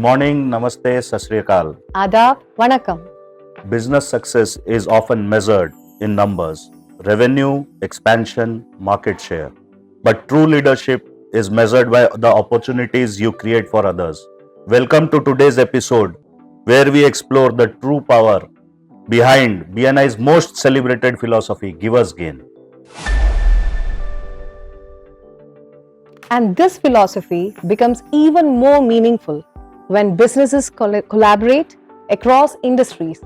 morning, namaste, sat sri akal. Adab, vanakkam. Business success is often measured in numbers, revenue, expansion, market share. But true leadership is measured by the opportunities you create for others. Welcome to today's episode, where we explore the true power behind BNI's most celebrated philosophy, Givers Gain. And this philosophy becomes even more meaningful when businesses collaborate across industries,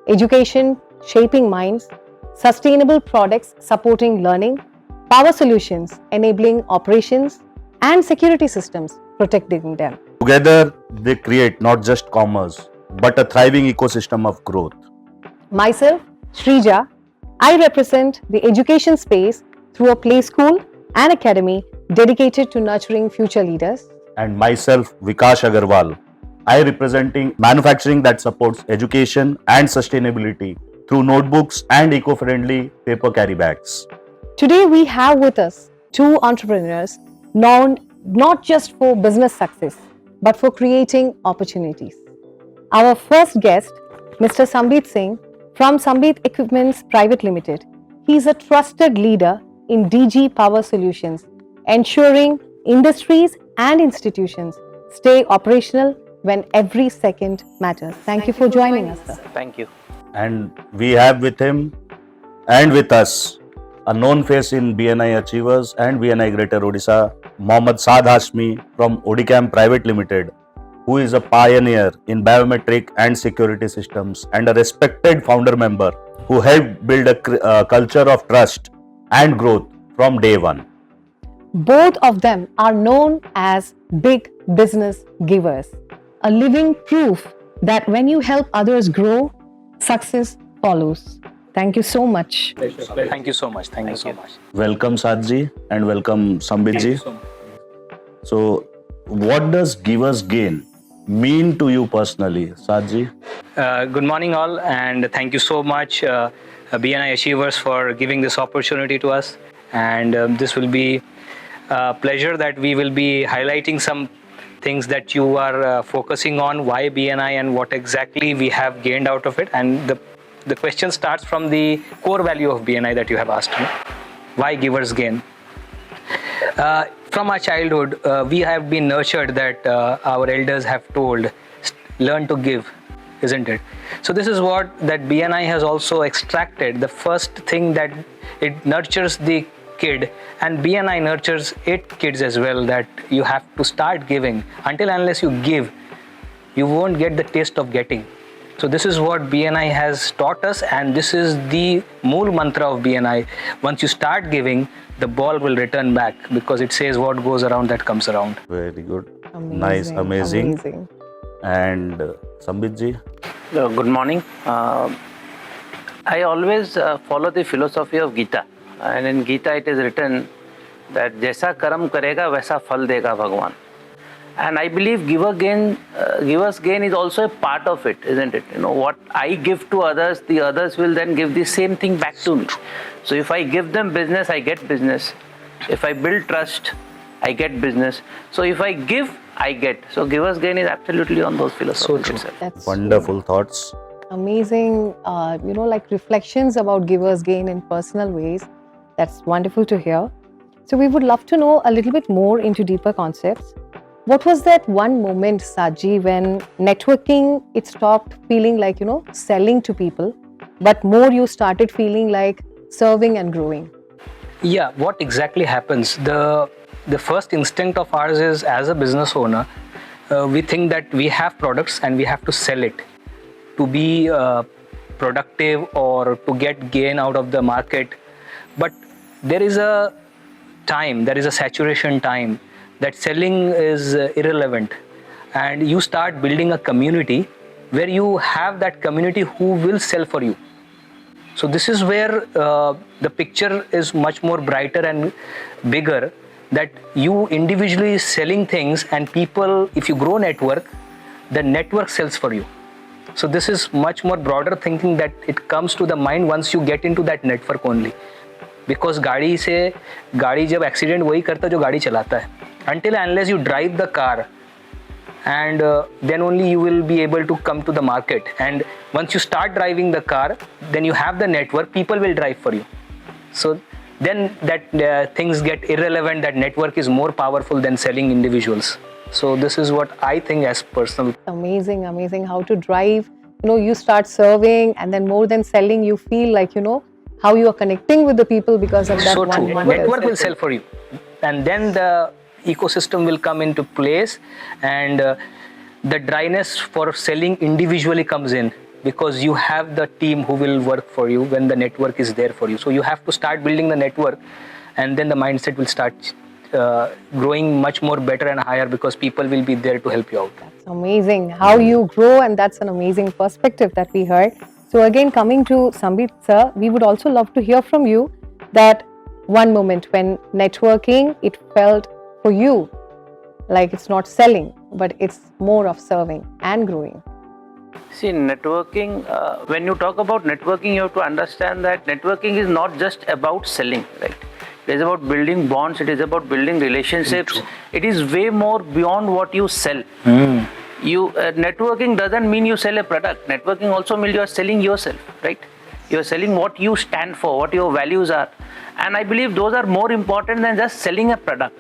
education shaping minds, sustainable products supporting learning, power solutions enabling operations, and security systems protecting them. Together, they create not just commerce, but a thriving ecosystem of growth. Myself, Shrija, I represent the education space through a play school and academy dedicated to nurturing future leaders. And myself, Vikash Agarwal. I representing manufacturing that supports education and sustainability through notebooks and eco-friendly paper carry bags. Today we have with us two entrepreneurs known not just for business success, but for creating opportunities. Our first guest, Mr. Sambit Singh from Sambit Equipments Private Limited. He is a trusted leader in DG Power Solutions, ensuring industries and institutions stay operational when every second matters. Thank you for joining us, sir. Thank you. And we have with him and with us a known face in BNI Achievers and BNI Greater Odisha, Mohammad Saad Hashmi from Odicam Private Limited, who is a pioneer in biometric and security systems and a respected founder member who helped build a culture of trust and growth from day one. Both of them are known as big business givers, a living proof that when you help others grow, success follows. Thank you so much. Thank you so much. Thank you so much. Welcome Saadji and welcome Sambitji. So, what does Givers Gain mean to you personally, Saadji? Good morning, all, and thank you so much, BNI Achievers, for giving this opportunity to us. And this will be a pleasure that we will be highlighting some things that you are focusing on, why BNI and what exactly we have gained out of it. And the question starts from the core value of BNI that you have asked me. Why Givers Gain? From our childhood, we have been nurtured that our elders have told, learn to give, isn't it? So this is what that BNI has also extracted. The first thing that it nurtures the kid, and BNI nurtures its kids as well, that you have to start giving. Until unless you give, you won't get the taste of getting. So this is what BNI has taught us, and this is the mool mantra of BNI. Once you start giving, the ball will return back, because it says what goes around that comes around. Very good. Amazing, Nice, amazing. amazing. And Sambitji? Good morning. I always follow the philosophy of Gita, and in Gita it is written that जैसा कर्म करेगा वैसा फल देगा भगवान. And I believe Givers Gain is also a part of it, isn't it? You know, what I give to others, the others will then give the same thing back to me. So if I give them business, I get business. If I build trust, I get business. So if I give, I get. So Givers Gain is absolutely on those philosophies itself. That's Wonderful thoughts. amazing, like reflections about Givers Gain in personal ways. That's wonderful to hear. So we would love to know a little bit more into deeper concepts. What was that one moment, Saji, when networking, it stopped feeling like, selling to people, but more you started feeling like serving and growing? Yeah, what exactly happens? The first instinct of ours is, as a business owner, we think that we have products and we have to sell it to be productive or to get gain out of the market. But there is a time, there is a saturation time that selling is irrelevant, and you start building a community where you have that community who will sell for you. So this is where the picture is much more brighter and bigger, that you individually selling things, and people, if you grow network, the network sells for you. So this is much more broader thinking that it comes to the mind once you get into that network only. Because गाड़ी जब accident वही करता है जो गाड़ी चलाता है. Until and unless you drive the car and then only you will be able to come to the market. And once you start driving the car, then you have the network, people will drive for you. So then that things get irrelevant, that network is more powerful than selling individuals. So this is what I think as personal. Amazing, amazing how to drive. You start serving, and then more than selling, you feel like, how you are connecting with the people because of that So one true. model. Network will sell for you, and then the ecosystem will come into place, and the dryness for selling individually comes in, because you have the team who will work for you when the network is there for you. So you have to start building the network, and then the mindset will start growing much more better and higher, because people will be there to help you out. That's amazing how you grow, and that's an amazing perspective that we heard. So again, coming to Sambit sir, we would also love to hear from you that one moment when networking, it felt for you like it's not selling, but it's more of serving and growing. See, networking, when you talk about networking, you have to understand that networking is not just about selling, right? It is about building bonds, it is about building relationships. It is way more beyond what you sell. Networking doesn't mean you sell a product. Networking also means you are selling yourself, right? You are selling what you stand for, what your values are. And I believe those are more important than just selling a product.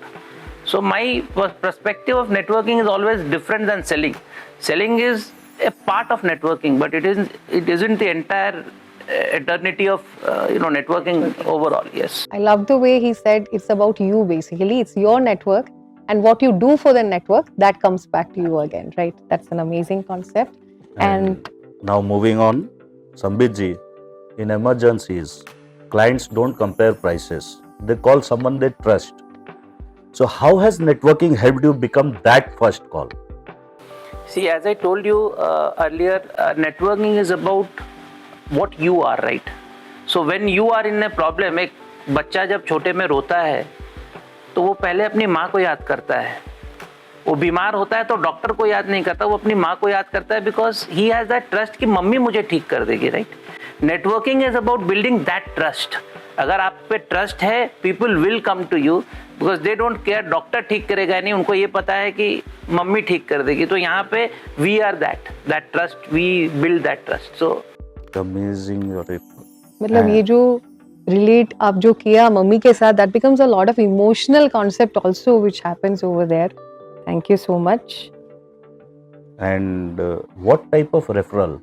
So my perspective of networking is always different than selling. Selling is a part of networking, but it isn't the entire eternity of networking overall. Yes. I love the way he said it's about you basically. It's your network, and what you do for the network, that comes back to you again, right? That's an amazing concept. And now moving on, Sambit ji, in emergencies, clients don't compare prices. They call someone they trust. So how has networking helped you become that first call? See, as I told you earlier, networking is about what you are, right? So when you are in a problem, एक बच्चा जब छोटे में रोता है तो वो पहले अपनी माँ को याद करता है. वो बीमार होता है तो डॉक्टर को याद नहीं करता, वो अपनी माँ को याद करता है, because he has that trust कि मम्मी मुझे ठीक कर देगी, right? Networking is about building that trust. अगर आप पे ट्रस्ट है, people will come to you because they don't care doctor ठीक करेगा नहीं, उनको ये पता है कि मम्मी ठीक कर देगी. तो यहाँ पे we are that trust, we build that trust. So amazing. मतलब ये जो relate आप जो किया मम्मी के साथ, that becomes a lot of emotional concept also which happens over there. Thank you so much. And what type of referral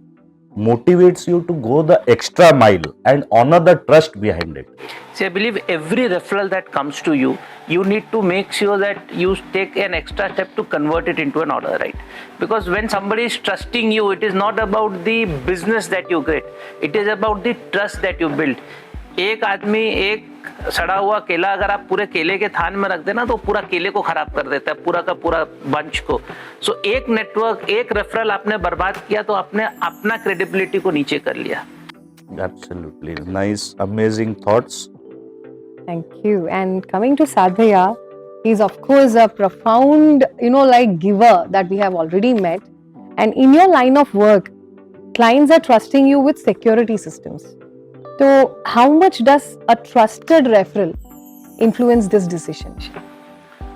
motivates you to go the extra mile and honor the trust behind it? See, I believe every referral that comes to you, you need to make sure that you take an extra step to convert it into an order, right? Because when somebody is trusting you, it is not about the business that you get. It is about the trust that you build. एक आदमी एक सड़ा हुआ केला अगर आप पूरे केले के थान में रख देना तो पूरा केले को खराब कर देता है, पूरा का पूरा बंच को. सो एक नेटवर्क, एक रेफरल आपने बर्बाद किया तो आपने अपना क्रेडिबिलिटी को नीचे कर लिया. Absolutely nice, amazing thoughts. Thank you. And coming to Sadhya, he's of course a profound, giver that we have already met. And in your line of work, clients are trusting you with security systems. So how much does a trusted referral influence this decision?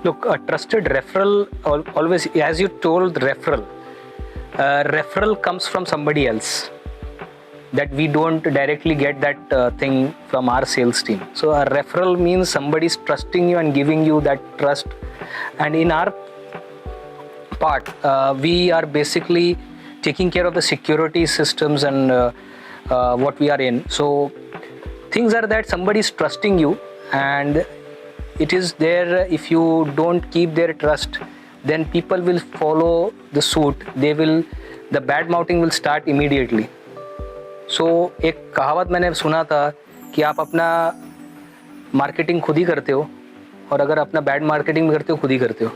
Look, a trusted referral, always, as you told, referral comes from somebody else. That we don't directly get that thing from our sales team. So a referral means somebody is trusting you and giving you that trust. And in our part, we are basically taking care of the security systems and what we are in. So things are that somebody is trusting you, and it is there. If you don't keep their trust, then people will follow the suit. The bad mouthing will start immediately. So एक कहावत मैंने सुना था कि आप अपना marketing खुद ही करते हो, और अगर अपना बैड मार्केटिंग भी करते हो खुद ही करते हो.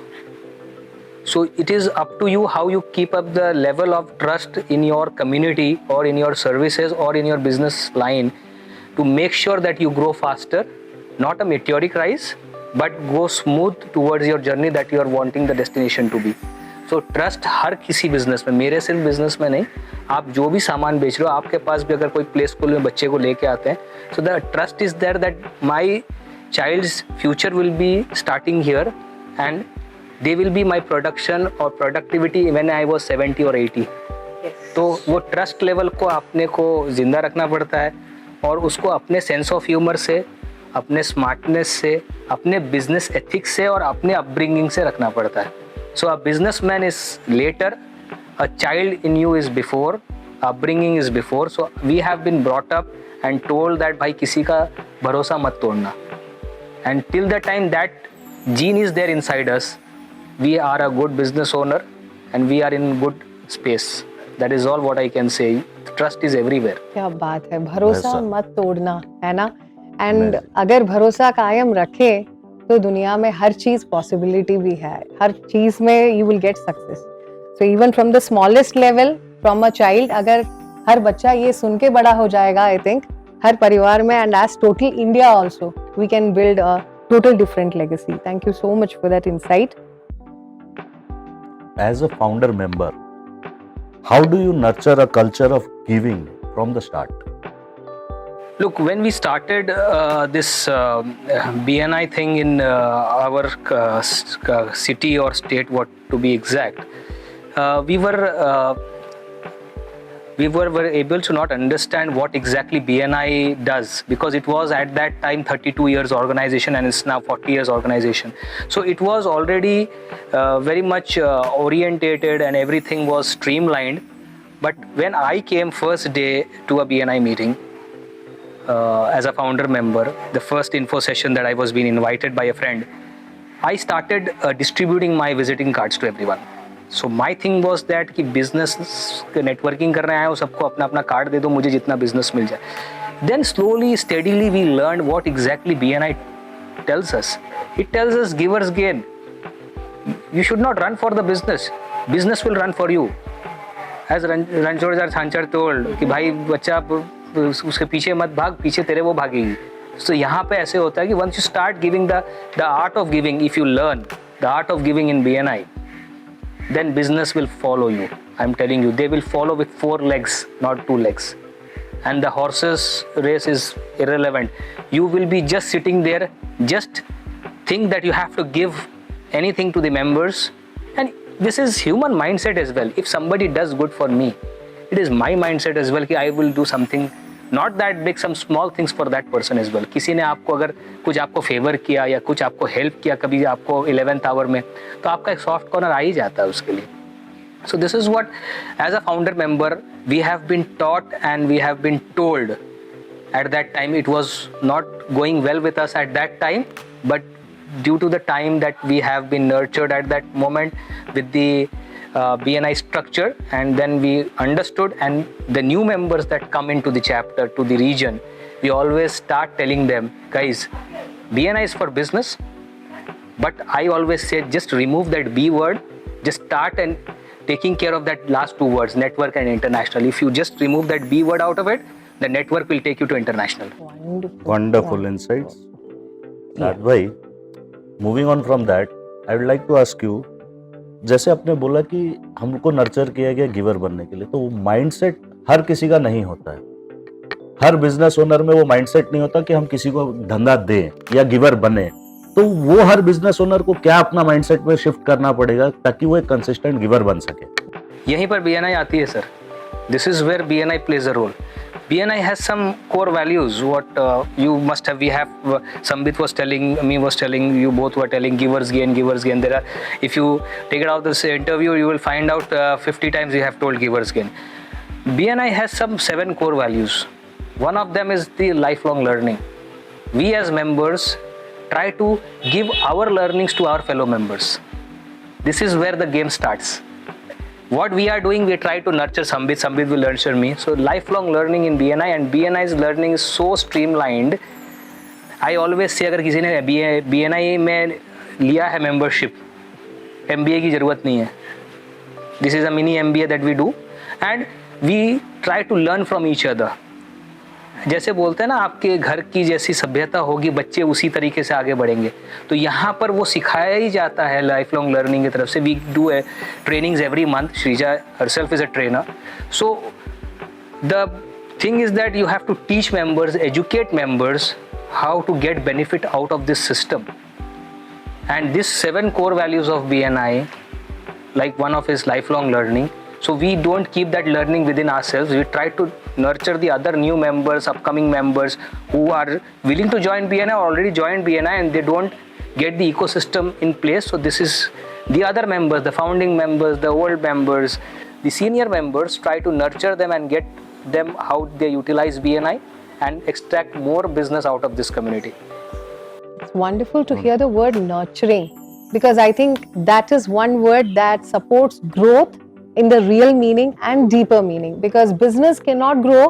So it is up to you how you keep up the level of trust in your community or in your services or in your business line to make sure that you grow faster, not a meteoric rise, but go smooth towards your journey that you are wanting the destination to be. So trust हर किसी business में, मेरे सिर्फ business में नहीं, आप जो भी सामान बेच रहे हो, आपके पास भी अगर कोई प्ले स्कूल में बच्चे को लेके आते हैं, so the trust is there that my child's future will be starting here and they will be my production or productivity when I was 70 or 80. तो वो ट्रस्ट लेवल को अपने को जिंदा रखना पड़ता है और उसको अपने सेंस ऑफ ह्यूमर से, अपने स्मार्टनेस से, अपने बिजनेस एथिक्स से और अपने अपब्रिंगिंग से रखना पड़ता है. So a businessman is later, a child in you is before, upbringing is before. So we have been brought up and told that भाई किसी का भरोसा मत तोड़ना. And till the time that gene is there inside us, we are a good business owner and we are in good space. That is all what I can say. Trust is everywhere. क्या बात है, भरोसा Yes, sir. मत तोड़ना, है ना. And Amazing. अगर भरोसा कायम रखे तो दुनिया में हर चीज पॉसिबिलिटी भी है, हर चीज में you will get success. So even from the smallest level, from a child, अगर हर बच्चा ये सुन के बड़ा हो जाएगा, आई थिंक हर परिवार में and as total India also we can build a total different legacy. Thank you so much for that insight. As a founder member, how do you nurture a culture of giving from the start? Look, when we started this BNI thing in our city or state, what to be exact, we were able to not understand what exactly BNI does, because it was at that time 32 years organization and it's now 40 years organization. So it was already very much orientated and everything was streamlined. But when I came first day to a BNI meeting as a founder member, the first info session that I was being invited by a friend, I started distributing my visiting cards to everyone. So my thing was that कि business networking कर रहे हैं वो सबको अपना अपना card दे दो, मुझे जितना business मिल जाए. Then slowly, steadily we learned what exactly BNI tells us. It tells us givers gain. You should not run for the business. Business will run for you. As Ranjorjar Thanchar told कि भाई बच्चा उसके पीछे मत भाग, पीछे तेरे वो भागेगी. So यहाँ पे ऐसे होता है कि once you start giving the art of giving, if you learn the art of giving in BNI, then business will follow you. I'm telling you, they will follow with 4 legs, not 2 legs. And the horses race is irrelevant. You will be just sitting there, just think that you have to give anything to the members. And this is human mindset as well. If somebody does good for me, it is my mindset as well कि I will do something, not that big, some small things for that person as well. किसी ने आपको अगर कुछ आपको favour किया या कुछ आपको हेल्प किया कभी आपको 11th आवर में, तो आपका एक सॉफ्ट कॉर्नर आ ही जाता है उसके लिए. So this is what, as a founder member, we have been taught and we have been told. At that time, it was not going well with us at that time, but due to the time that we have been nurtured at that moment with the BNI structure, and then we understood, and the new members that come into the chapter, to the region, we always start telling them, guys, BNI is for business, but I always say just remove that B word, just start and taking care of that last 2 words, network and international. If you just remove that B word out of it, the network will take you to international. Wonderful insights. That way, moving on from that, I would like to ask you, जैसे आपने बोला कि हमको nurture किया गया giver बनने के लिए, तो वो माइंडसेट हर किसी का नहीं होता है. हर बिजनेस ओनर में वो माइंडसेट नहीं होता कि हम किसी को धंधा दें या गिवर बने. तो वो हर बिजनेस ओनर को क्या अपना माइंडसेट में शिफ्ट करना पड़ेगा ताकि वो एक कंसिस्टेंट गिवर बन सके? यहीं पर BNI आती है sir. This is where BNI plays a role. BNI has some core values. What you must have, we have. Sambit was telling me, you both were telling givers gain. There are, if you take it out of this interview, you will find out 50 times you have told givers gain. BNI has some 7 core values. One of them is the lifelong learning. We as members try to give our learnings to our fellow members. This is where the game starts. What we are doing, we try to nurture Sambit will nurture me. So lifelong learning in BNI, and BNI's learning is so streamlined. I always say, अगर किसी ने BNI में लिया है membership, MBA की ज़रूरत नहीं है. This is a mini MBA that we do, and we try to learn from each other. जैसे बोलते हैं ना, आपके घर की जैसी सभ्यता होगी, बच्चे उसी तरीके से आगे बढ़ेंगे. तो यहाँ पर वो सिखाया ही जाता है लाइफ लॉन्ग लर्निंग की तरफ से. We do trainings every month. Sreeja herself is a trainer. So the thing is that you have to teach members, educate members how to get benefit out of this system. And these 7 core values of BNI, like one of his lifelong learning. So we don't keep that learning within ourselves. We try to nurture the other new members, upcoming members who are willing to join BNI or already joined BNI and they don't get the ecosystem in place. So this is the other members, the founding members, the old members, the senior members, try to nurture them and get them how they utilize BNI and extract more business out of this community. It's wonderful to hear the word nurturing, because I think that is one word that supports growth in the real meaning and deeper meaning, because business cannot grow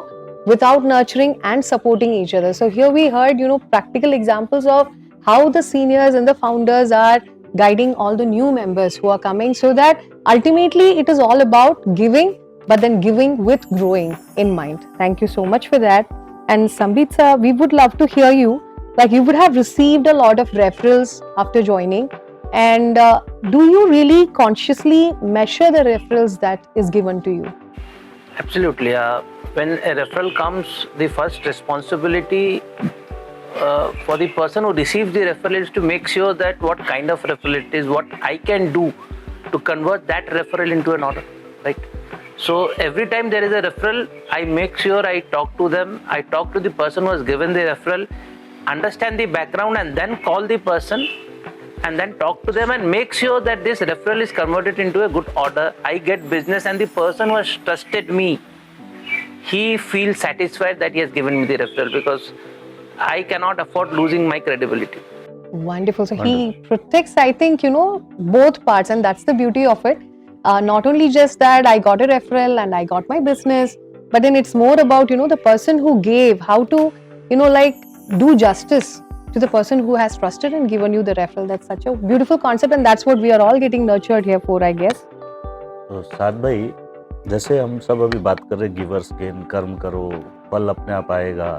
without nurturing and supporting each other. So here we heard, practical examples of how the seniors and the founders are guiding all the new members who are coming, so that ultimately it is all about giving, but then giving with growing in mind. Thank you so much for that. And Sambit sir, we would love to hear you. Like, you would have received a lot of referrals after joining, and do you really consciously measure the referrals that is given to you? Absolutely. When a referral comes, the first responsibility for the person who receives the referral is to make sure that what kind of referral it is, what I can do to convert that referral into an order, right? So every time there is a referral, I make sure I talk to them, I talk to the person who has given the referral, understand the background, and then call the person and then talk to them and make sure that this referral is converted into a good order. I get business, and the person who has trusted me, he feels satisfied that he has given me the referral, because I cannot afford losing my credibility. Wonderful. So he protects, I think, both parts, and that's the beauty of it. Not only just that I got a referral and I got my business, but then it's more about, the person who gave, how to, do justice to the person who has trusted and given you the referral. That's such a beautiful concept, and that's what we are all getting nurtured here for, I guess. तो साद भाई, जैसे हम सब अभी बात कर रहे givers gain, कर्म करो, फल अपने आप आएगा,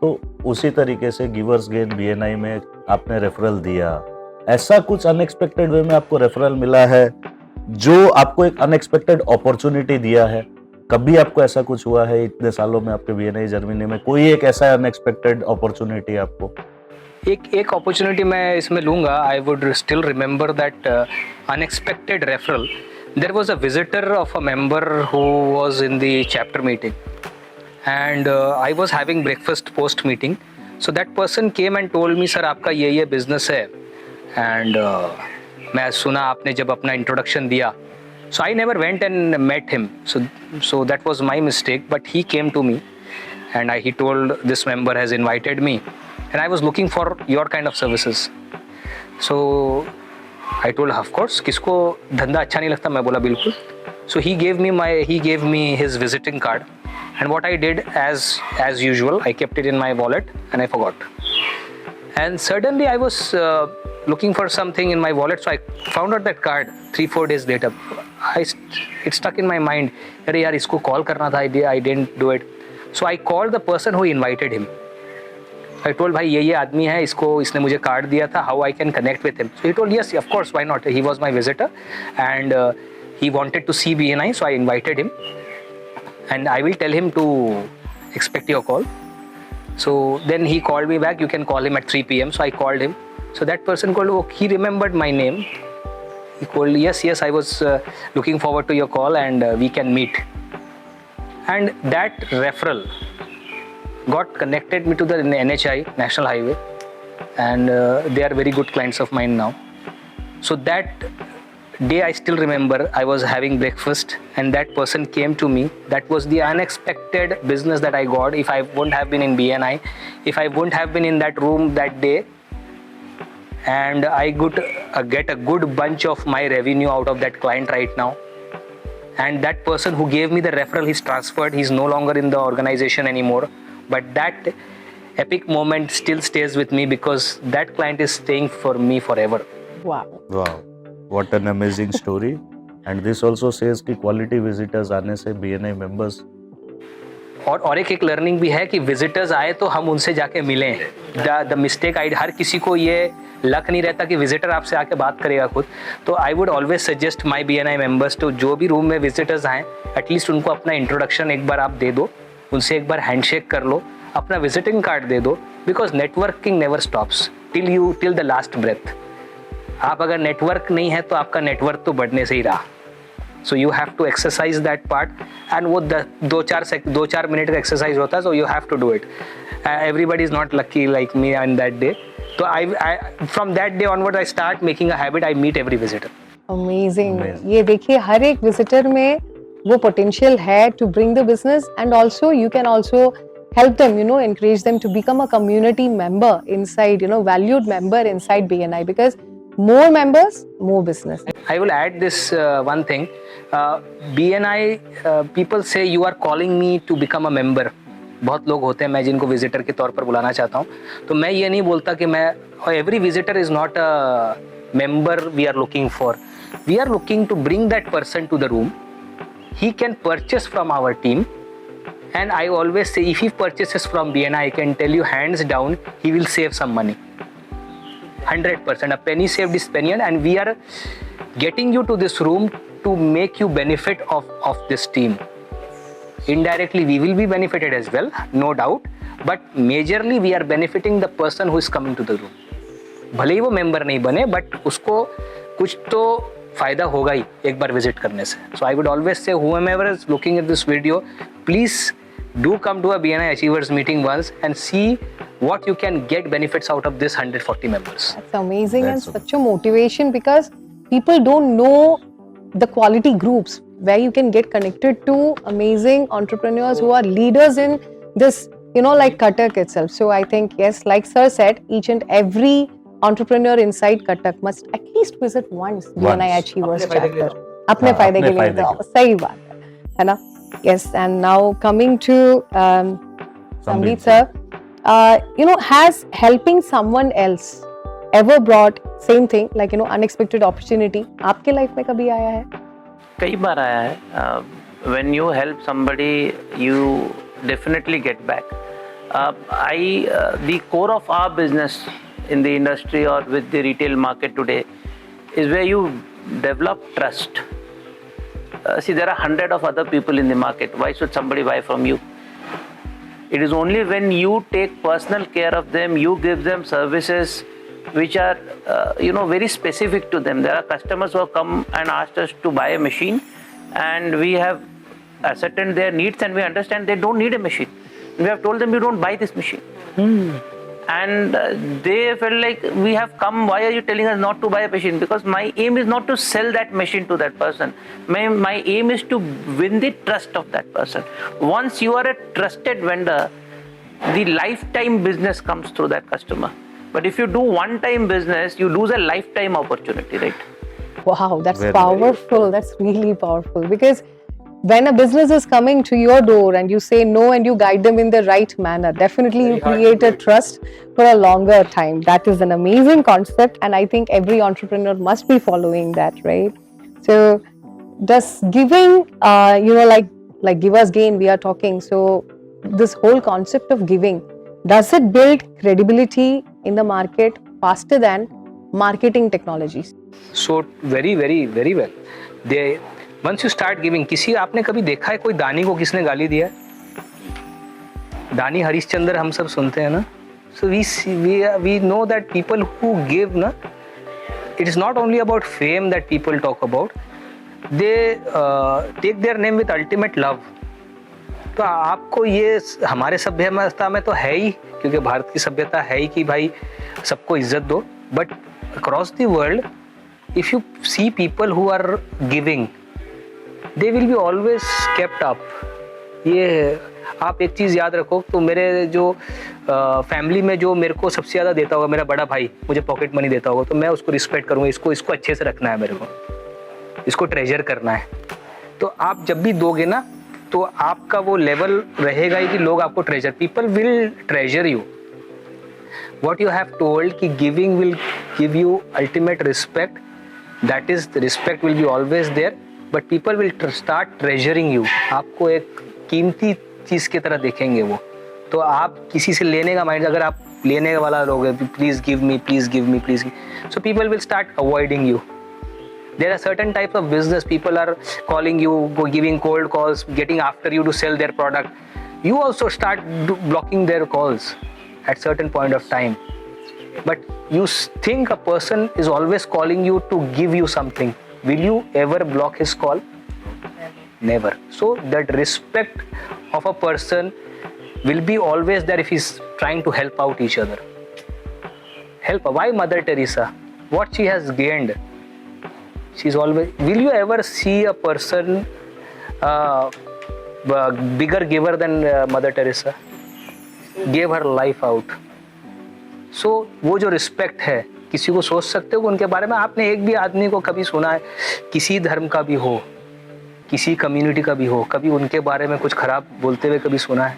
तो उसी तरीके से गिवर्स गेन बीएनआई में आपने रेफरल दिया, ऐसा कुछ अनएक्सपेक्टेड वे में आपको रेफरल मिला है जो आपको एक अनएक्सपेक्टेड अपॉर्चुनिटी दिया है? कभी आपको ऐसा कुछ हुआ है इतने सालों में आपके बीएनआई जर्मनी में, कोई एक ऐसा अनएक्सपेक्टेड अपॉर्चुनिटी आपको? एक अपॉर्चुनिटी मैं इसमें लूँगा. I would still remember that unexpected referral. There was a visitor of a member who was in the chapter meeting, and I was having breakfast post meeting. So that person came and told me, sir आपका ये business है, and मैं सुना आपने जब अपना introduction दिया. So I never went and met him. So that was my mistake. But he came to me, and he told this member has invited me, and I was looking for your kind of services. So I told, of course, किसको धंधा अच्छा नहीं लगता? मैं बोला बिल्कुल. So he gave me his visiting card, and what I did as usual, I kept it in my wallet and I forgot. And suddenly I was looking for something in my wallet, so I found out that card 3-4 days later. It stuck in my mind. अरे यार इसको call करना था, I didn't do it. So I called the person who invited him. I told भाई ये आदमी है, इसने मुझे कार्ड दिया था, how I can connect with him. So he told yes, of course, why not? He was my visitor, and he wanted to see BNI, so I invited him, and I will tell him to expect your call. So then he called me back. You can call him at 3 p.m. So I called him. So that person called. Oh, he remembered my name. He called. Yes, I was looking forward to your call, and we can meet. And that referral got connected me to the NHI, National Highway, and they are very good clients of mine now. So that day I still remember, I was having breakfast and that person came to me. That was the unexpected business that I got. If I wouldn't have been in BNI, if I wouldn't have been in that room that day, and I could get a good bunch of my revenue out of that client right now. And that person who gave me the referral, he's transferred, he's no longer in the organization anymore. But that epic moment still stays with me because that client is staying for me forever. Wow. What an amazing story. And this also says कि quality visitors आने से BNI members. और एक learning भी है कि visitors आए तो हम उनसे जाके मिलें. द मिस्टेक हर किसी को ये लक नहीं रहता कि विजिटर आपसे आके बात करेगा खुद. तो I would always suggest my BNI members to जो भी रूम में विजिटर्स आएँ, एटलीस्ट उनको अपना इंट्रोडक्शन एक बार आप दे दो, उनसे एक बार हैंडशेक कर लो, अपना विजिटिंग कार्ड दे दो, because networking never stops till the last breath. आप अगर नेटवर्क नहीं है तो आपका नेटवर्क तो बढ़ने से ही रहा. So you have to exercise that part, and वो 2-4 मिनट का exercise होता है, so you have to do it. Everybody is not lucky like me on that day. So I from that day onwards I start making a habit. I meet every visitor. Amazing. Amazing. ये देखिए हर एक visitor में वो potential है to bring the business, and also you can also help them, you know, encourage them to become a community member inside, you know, valued member inside BNI, because more members, more business. I will add this one thing. BNI people say you are calling me to become a member. बहुत लोग होते हैं मैं जिनको visitor के तौर पर बुलाना चाहता हूँ, तो मैं ये नहीं बोलता कि मैं every visitor is not a member we are looking for. We are looking to bring that person to the room. He can purchase from our team, and I always say if he purchases from BNI, I can tell you hands down he will save some money. 100%. A penny saved is penny, and we are getting you to this room to make you benefit of this team. Indirectly we will be benefited as well, no doubt, but majorly we are benefiting the person who is coming to the room. भले ही वो member नहीं बने, but उसको कुछ तो फायदा होगा ही एक बार विजिट करने से. So I would always say whoever is looking at this video, please do come to a BNI Achievers meeting once and see what you can get benefits out of this 140 members. That's amazing. That's And such a motivation, because people don't know the quality groups where you can get connected to amazing entrepreneurs who are leaders in this, you know, like Cuttack itself. So I think, yes, like sir said, each and every entrepreneur inside Cuttack must at least visit once BNI Achievers chapter. अपने फायदे के लिए तो सही बात है ना? Yes, and now coming to Sambeet sir, you know, has helping someone else ever brought same thing, like, you know, unexpected opportunity आपके लाइफ में कभी आया है? कई बार आया है. When you help somebody, you definitely get back. The core of our business in the industry or with the retail market today is where you develop trust. See, there are 100 of other people in the market. Why should somebody buy from you? It is only when you take personal care of them, you give them services which are, very specific to them. There are customers who have come and asked us to buy a machine, and we have ascertained their needs, and we understand they don't need a machine. We have told them, you don't buy this machine. And they felt like, we have come, why are you telling us not to buy a machine? Because my aim is not to sell that machine to that person. My aim is to win the trust of that person. Once you are a trusted vendor, the lifetime business comes through that customer. But if you do one-time business, you lose a lifetime opportunity, right? Wow, that's Very, powerful. That's really powerful, because when a business is coming to your door and you say no and you guide them in the right manner, definitely you create a trust for a longer time. That is an amazing concept, and I think every entrepreneur must be following that, right? So does giving, like give us gain, we are talking. So this whole concept of giving, does it build credibility in the market faster than marketing technologies? So very, very, very well. Once you start giving, किसी आपने कभी देखा है कोई दानी को किसने गाली दिया है? दानी हरिश्चंद्र हम सब सुनते हैं ना. So we know that people who give, na, it is not only about fame that people talk about. They take their name with ultimate love. तो आपको ये हमारे सभ्यता में तो है ही, क्योंकि भारत की सभ्यता है ही कि भाई सबको इज्जत दो. But across the world, if you see people who are giving, they will be always kept up. ये आप एक चीज़ याद रखो, तो मेरे जो फैमिली में जो मेरे को सबसे ज़्यादा देता होगा, मेरा बड़ा भाई मुझे पॉकेट मनी देता होगा, तो मैं उसको रिस्पेक्ट करूँगा. इसको अच्छे से रखना है, मेरे को इसको ट्रेजर करना है. तो आप जब भी दोगे ना, तो आपका वो लेवल रहेगा ही कि लोग आपको treasure, people will treasure you. What you have told कि giving will give you ultimate respect, that is the respect will be always there, but people will start treasuring you. आपको एक कीमती चीज़ की तरह देखेंगे वो. तो आप किसी से लेने का माइंड, अगर आप लेने वाला लोग हैं, please give me, please give me, please, so people will start avoiding you. There are certain types of business, people are calling you, giving cold calls, getting after you to sell their product. You also start blocking their calls at certain point of time. But you think a person is always calling you to give you something. Will you ever block his call? Never. So that respect of a person will be always there if he's trying to help out each other. Help. Why Mother Teresa? What she has gained? She's always. Will you ever see a person bigger giver than Mother Teresa? Gave her life out. So वो जो respect है, किसी को सोच सकते हो उनके बारे में? आपने एक भी आदमी को कभी सुना है, किसी धर्म का भी हो, किसी कम्युनिटी का भी हो, कभी उनके बारे में कुछ खराब बोलते हुए कभी सुना है?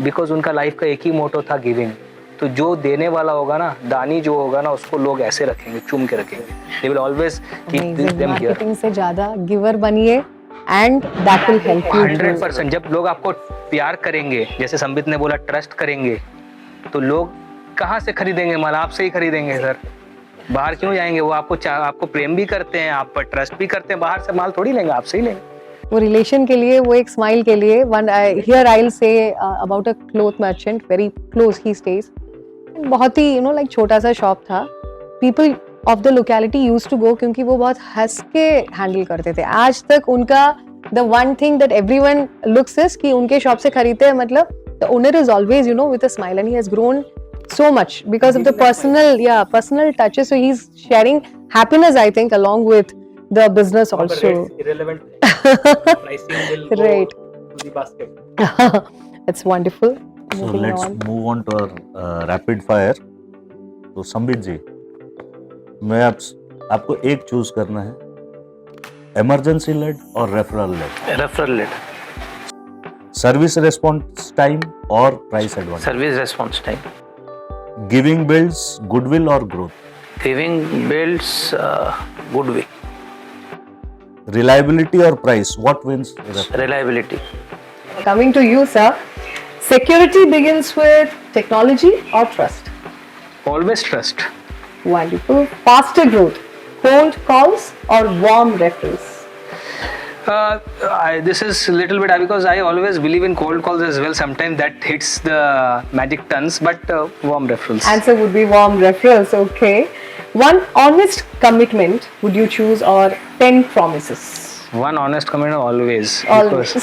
बिकॉज उनका लाइफ का एक ही मोटो था, गिविंग. तो जो देने वाला होगा ना, दानी जो होगा ना, उसको लोग ऐसे रखेंगे, चूम के रखेंगे. They will always keep them here. Marketing से ज्यादा गिवर बनिए and that will help you. 100%. जब लोग आपको प्यार करेंगे, जैसे संबित ने बोला, ट्रस्ट करेंगे, तो लोग कहाँ से खरीदेंगे माल? आपसे ही खरीदेंगे सर. बाहर क्यों जाएंगे? वो आपको प्रेम भी करते हैं, आप पर ट्रस्ट भी करते हैं. बाहर से माल थोड़ी लेंगे, आपसे ही लेंगे. वो रिलेशन के लिए, वो एक स्माइल के लिए. One here I will say about a cloth merchant, very close ही स्टेज. बहुत ही लाइक छोटा सा शॉप था. People of the locality used to go, क्योंकि वो बहुत हंस के हैंडल करते थे. आज तक उनका the one thing that everyone looks is कि उनके शॉप से खरीदते हैं, मतलब the owner is always with a smile, and he has grown so much because of the personal touches. So he's sharing happiness, I think, along with the business also. Irrelevant. Pricing will go Right. to the basket. It's wonderful. So Moving let's on. move on to our rapid fire. तो संबित जी, मैं आपको एक choose करना है, emergency led और referral led. Referral led. Service response time और price advantage. Service response time. Giving builds goodwill और growth. Giving builds goodwill. Reliability और price, what wins? Reliability. Coming to you, sir. Security begins with technology or trust? Always trust. Wonderful. Faster growth, cold calls or warm referrals? This is a little bit because I always believe in cold calls as well. Sometimes that hits the magic tons, but warm referrals. Answer would be warm referrals. Okay. One honest commitment would you choose, or 10 promises? One honest comment always. Always.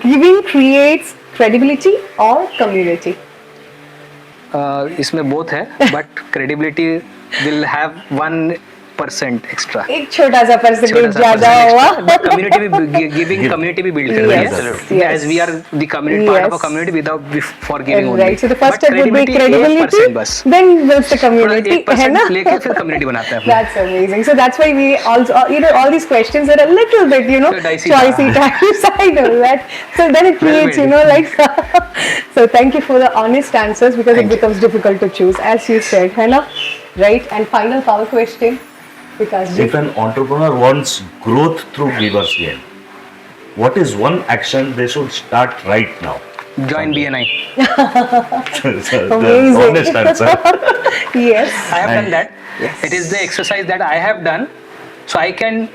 Giving creates credibility or community? इसमें both है, but credibility will have 1% extra. एक छोटा सा percentage ज्यादा हुआ. Community भी giving community भी build कर रही है. Yes. As we are the community part of a Yes. community without for giving only. Right. So the first But step would be credibility. 1% बस. Then there's the community. है 1% ना? लेके फिर community बनाते हैं. That's amazing. So that's why we also, all these questions are a little bit, Dicey. choicy types. I know that. So then it creates, made. like. So thank you for the honest answers, because Thank it becomes difficult to choose, as you said, है ना? Right. And final power question, because If an entrepreneur wants growth through Giver's Gain, what is one action they should start right now? Join BNI. The Amazing. honest answer. yes. I have done that. Yes. It is the exercise that I have done. So I can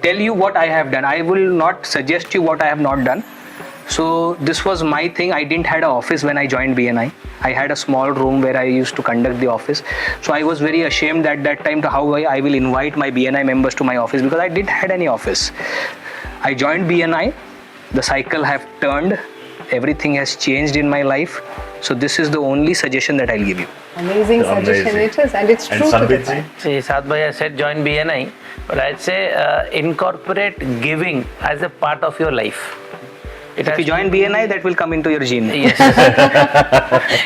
tell you what I have done. I will not suggest you what I have not done. So this was my thing. I didn't had an office when I joined BNI. I had a small room where I used to conduct the office. So I was very ashamed at that time to how I will invite my BNI members to my office, because I didn't had any office. I joined BNI. The cycle have turned. Everything has changed in my life. So this is the only suggestion that I'll give you. Amazing suggestion Amazing. it is, and it's And true to the Sandeep ji? fact. See, Saad bhai, I said join BNI, but I'd say incorporate giving as a part of your life. It If has you join BNI, that will come into your gene. Yes,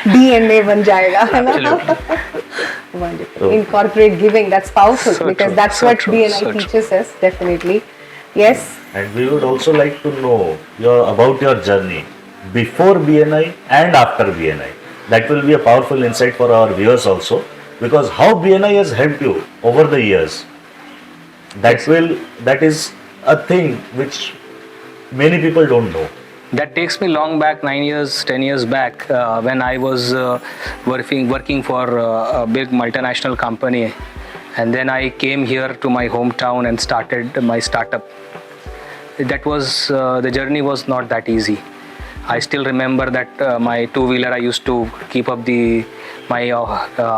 DNA बन जाएगा, है ना? absolutely. Wonderful. Incorporate giving. That's powerful, So because true, that's so what true, BNI so true. teaches us. Definitely. Yes. And we would also like to know about your journey before BNI and after BNI. That will be a powerful insight for our viewers also, because how BNI has helped you over the years. That is a thing which many people don't know. That takes me long back, 9 years, 10 years back, when I was working for a big multinational company. And then I came here to my hometown and started my startup. That was, the journey was not that easy. I still remember that my two-wheeler I used to keep up my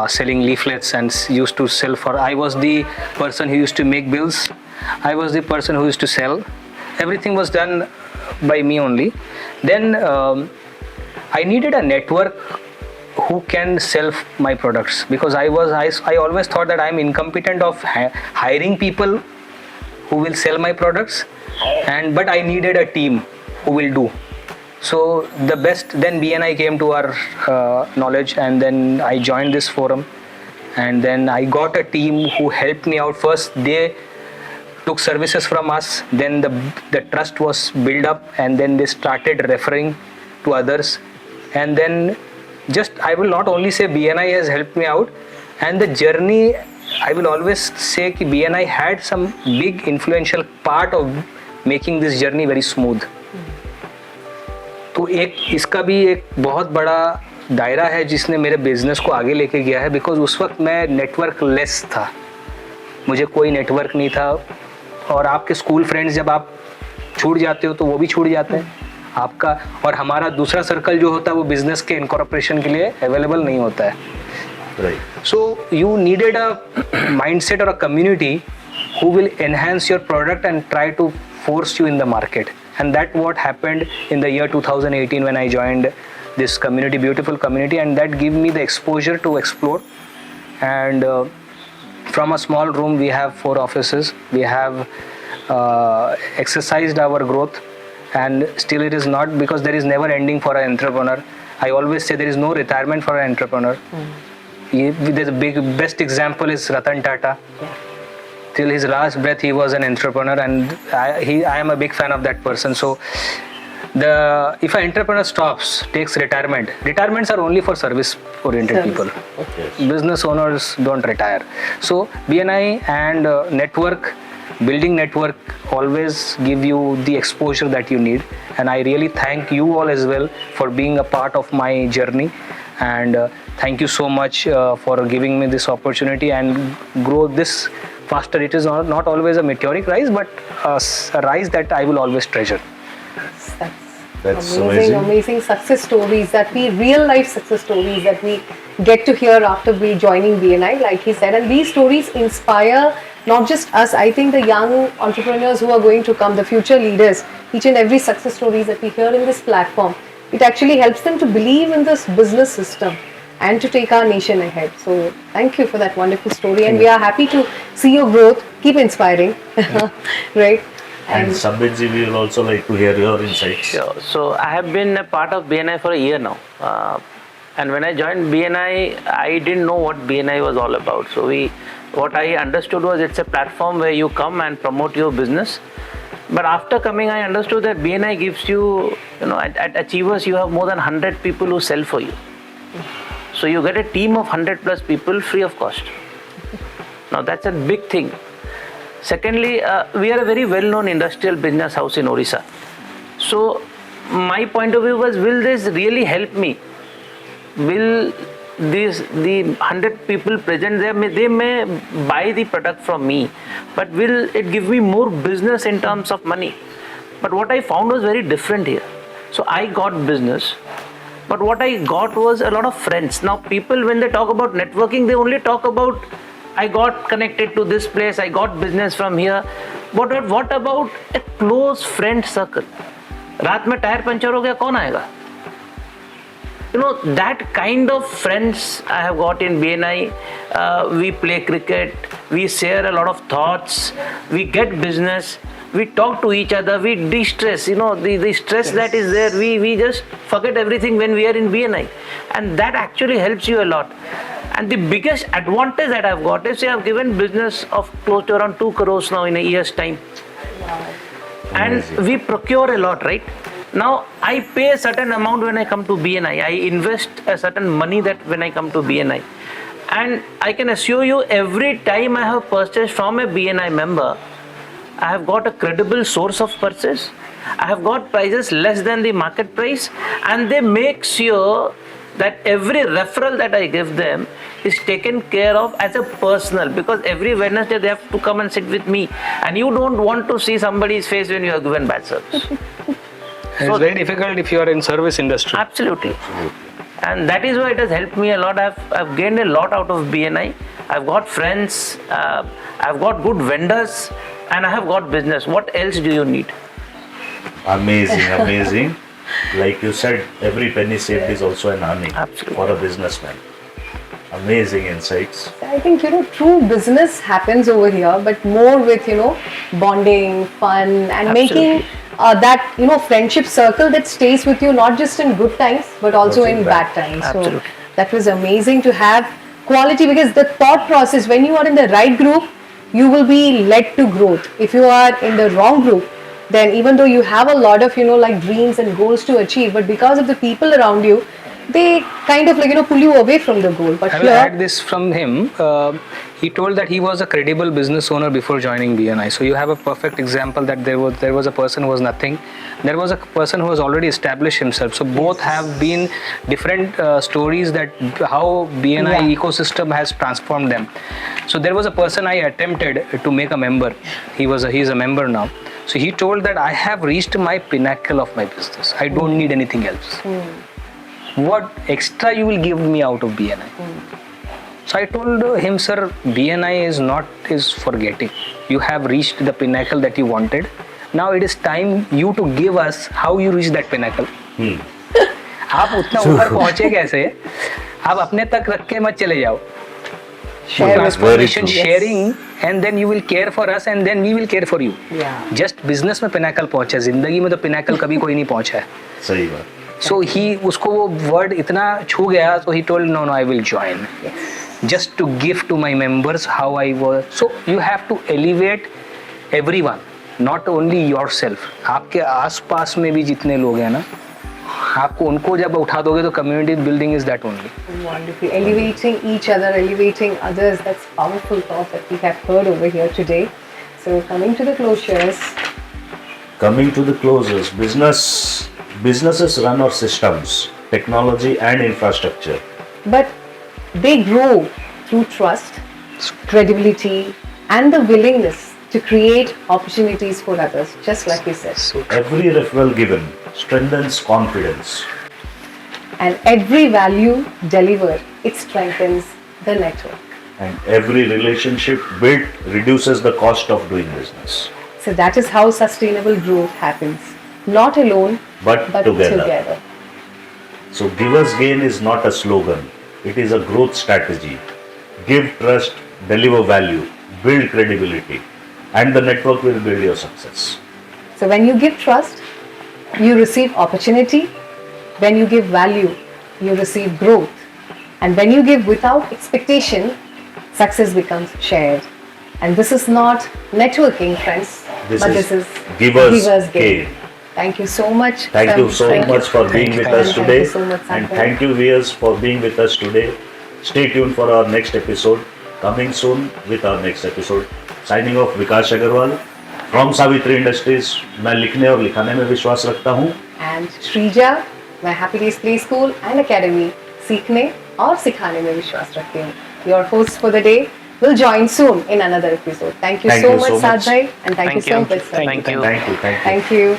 selling leaflets and used to sell for. I was the person who used to make bills. I was the person who used to sell. Everything was done by me only. Then I needed a network who can sell my products, because I always thought that I'm incompetent of hiring people who will sell my products, but I needed a team who will do. So then BNI came to our knowledge, and then I joined this forum, and then I got a team who helped me out. First they took services from us, then the trust was built up, and then they started referring to others. And then I will not only say BNI has helped me out, and the journey, I will always say that BNI had some big influential part of making this journey very smooth. तो इसका भी एक बहुत बड़ा दायरा है जिसने मेरे बिजनेस को आगे लेके गया है, बिकॉज उस वक्त मैं नेटवर्क लेस था, मुझे कोई नेटवर्क नहीं था, और आपके स्कूल फ्रेंड्स जब आप छूट जाते हो तो वो भी छूट जाते हैं आपका, और हमारा दूसरा सर्कल जो होता है वो बिजनेस के इनकॉर्पोरेशन के लिए अवेलेबल नहीं होता है. So you needed a mindset और a community who will enhance your product and try to force you in the market. And that what happened in the year 2018 when I joined this community, beautiful community, and that gave me the exposure to explore. And from a small room we have 4 offices. We have exercised our growth, and still it is not, because there is never ending for an entrepreneur. I always say there is no retirement for an entrepreneur. There's a best example is Ratan Tata. Till his last breath he was an entrepreneur, and I am a big fan of that person. So if an entrepreneur takes retirements are only for service oriented people. Business owners don't retire. So BNI and building network always give you the exposure that you need, and I really thank you all as well for being a part of my journey. And thank you so much for giving me this opportunity and grow this faster. It is not always a meteoric rise, but a rise that I will always treasure. That's amazing success stories real life success stories that we get to hear after we joining BNI, like he said. And these stories inspire not just us, I think the young entrepreneurs who are going to come, the future leaders. Each and every success stories that we hear in this platform, it actually helps them to believe in this business system and to take our nation ahead. So thank you for that wonderful story, and we are happy to see your growth. Keep inspiring. Right? And Sambitji, we will also like to hear your insights. Sure. So I have been a part of BNI for a year now. And when I joined BNI, I didn't know what BNI was all about. So what I understood was it's a platform where you come and promote your business. But after coming, I understood that BNI gives you, at Achievers, you have more than 100 people who sell for you. So you get a team of 100 plus people free of cost. Now that's a big thing. Secondly, we are a very well-known industrial business house in Orissa. So my point of view was, will this really help me? Will the 100 people present there, they may buy the product from me, but will it give me more business in terms of money? But what I found was very different here. So I got business, but what I got was a lot of friends. Now people, when they talk about networking, they only talk about, I got connected to this place, I got business from here. But what about a close friend circle? रात में tyre puncture हो गया, कौन आएगा? That kind of friends I have got in BNI. We play cricket, we share a lot of thoughts, we get business, we talk to each other, we de-stress. The stress that is there, we just forget everything when we are in BNI. And that actually helps you a lot. And the biggest advantage that I've got is I have given business of close to around 2 crores now in a year's time. And we procure a lot, right? Now I pay a certain amount when I come to BNI. I invest a certain money that when I come to BNI. And I can assure you, every time I have purchased from a BNI member, I have got a credible source of purchase. I have got prices less than the market price, and they make sure that every referral that I give them is taken care of as a personal, because every Wednesday they have to come and sit with me, and you don't want to see somebody's face when you have given bad service. It's very difficult if you are in service industry. Absolutely. And that is why it has helped me a lot. I've gained a lot out of BNI. I've got friends, I've got good vendors, and I have got business. What else do you need? Amazing, amazing. Like you said, every penny saved is also an earning Absolutely. for a businessman. Amazing insights. I think, true business happens over here, but more with, bonding, fun, and Absolutely. making that, friendship circle that stays with you, not just in good times, but also in bad times. Absolutely. So that was amazing to have quality, because the thought process, when you are in the right group, you will be led to growth. If you are in the wrong group, then even though you have a lot of, dreams and goals to achieve, but because of the people around you, they kind of pull you away from the goal. But I will add this from him. He told that he was a credible business owner before joining BNI. So you have a perfect example that there was a person who was nothing. There was a person who was already established himself. So both have been different stories that how BNI ecosystem has transformed them. So there was a person I attempted to make a member. He's a member now. So he told that I have reached my pinnacle of my business. I don't need anything else. What extra you will give me out of BNI? So I told him, sir, BNI is for getting. You have reached the pinnacle that you wanted. Now it is time you to give us how you reach that pinnacle. आप उतना ऊपर पहुंचे कैसे? आप अपने तक रख के मत चले जाओ. Share Transformation, with- sharing, and then you will care for us, and then we will care for you. Yeah. Just business में pinnacle पहुंचा, जिंदगी में तो pinnacle कभी कोई नहीं पहुंचा है. सही बात. So उसको वो word इतना छू गया, so he told no, I will join. Just to give to my members how I was. So you have to elevate everyone, not only yourself. आपके आसपास में भी जितने लोग हैं ना, आपको उनको जब उठा दोगे तो community building is that only. Wonderful. Elevating each other, elevating others. That's powerful thought that we have heard over here today. So coming to the closures. Coming to the closers, businesses run on systems, technology and infrastructure. But they grow through trust, credibility, and the willingness to create opportunities for others, just like you said. So Every referral given strengthens confidence. And every value delivered, it strengthens the network. And every relationship built reduces the cost of doing business. So that is how sustainable growth happens. Not alone, But together. together. So Givers Gain is not a slogan, it is a growth strategy. Give trust, deliver value, build credibility, and the network will build your success. So when you give trust, you receive opportunity. When you give value, you receive growth. And when you give without expectation, success becomes shared. And this is not networking, friends, This but is this is Givers Gain. Thank you so much. Thank you so Thank much for being with us Thank today. you so much, And Sanjay. thank you, viewers, for being with us today. Stay tuned for our next episode. Coming soon with our next episode. Signing off, Vikash Agarwal from Savitri Industries. मैं लिखने और लिखाने में विश्वास रखता हूँ. And Shrija, मैं Happy Days Play School and Academy सीखने और सिखाने में विश्वास रखती हूँ. Your host for the day will join soon in another episode. Thank you so much, Sadhbhai, and thank you so much, sir. Thank you. Thank you. Thank you.